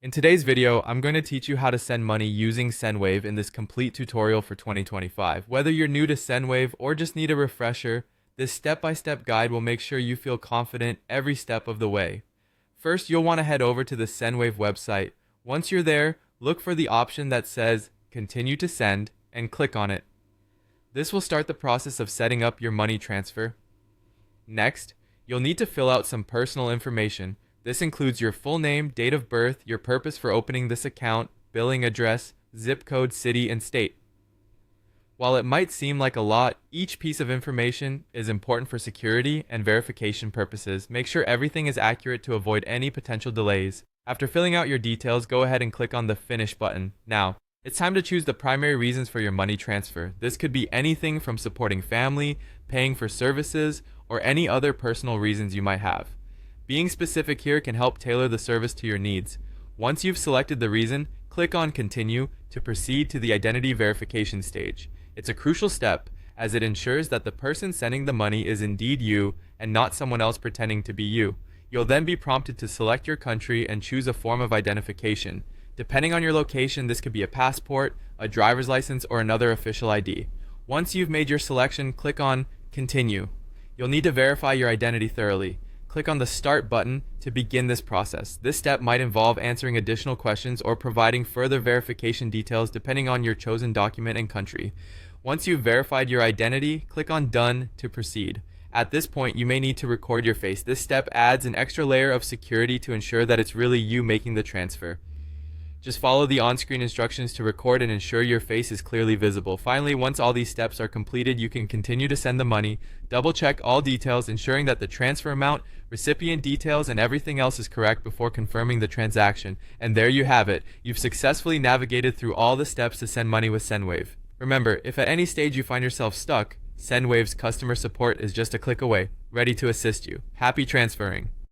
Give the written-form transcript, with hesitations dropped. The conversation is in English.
In today's video, I'm going to teach you how to send money using Sendwave in this complete tutorial for 2025. Whether you're new to Sendwave or just need a refresher, this step-by-step guide will make sure you feel confident every step of the way. First, you'll want to head over to the Sendwave website. Once you're there, look for the option that says Continue to Send and click on it. This will start the process of setting up your money transfer. Next, you'll need to fill out some personal information. This includes your full name, date of birth, your purpose for opening this account, billing address, zip code, city, and state. While it might seem like a lot, each piece of information is important for security and verification purposes. Make sure everything is accurate to avoid any potential delays. After filling out your details, go ahead and click on the Finish button. Now, it's time to choose the primary reasons for your money transfer. This could be anything from supporting family, paying for services, or any other personal reasons you might have. Being specific here can help tailor the service to your needs. Once you've selected the reason, click on Continue to proceed to the identity verification stage. It's a crucial step as it ensures that the person sending the money is indeed you and not someone else pretending to be you. You'll then be prompted to select your country and choose a form of identification. Depending on your location, this could be a passport, a driver's license, or another official ID. Once you've made your selection, click on Continue. You'll need to verify your identity thoroughly. Click on the Start button to begin this process. This step might involve answering additional questions or providing further verification details depending on your chosen document and country. Once you've verified your identity, click on Done to proceed. At this point, you may need to record your face. This step adds an extra layer of security to ensure that it's really you making the transfer. Just follow the on-screen instructions to record and ensure your face is clearly visible. Finally, once all these steps are completed, you can continue to send the money. Double-check all details, ensuring that the transfer amount, recipient details, and everything else is correct before confirming the transaction. And there you have it. You've successfully navigated through all the steps to send money with Sendwave. Remember, if at any stage you find yourself stuck, Sendwave's customer support is just a click away, ready to assist you. Happy transferring!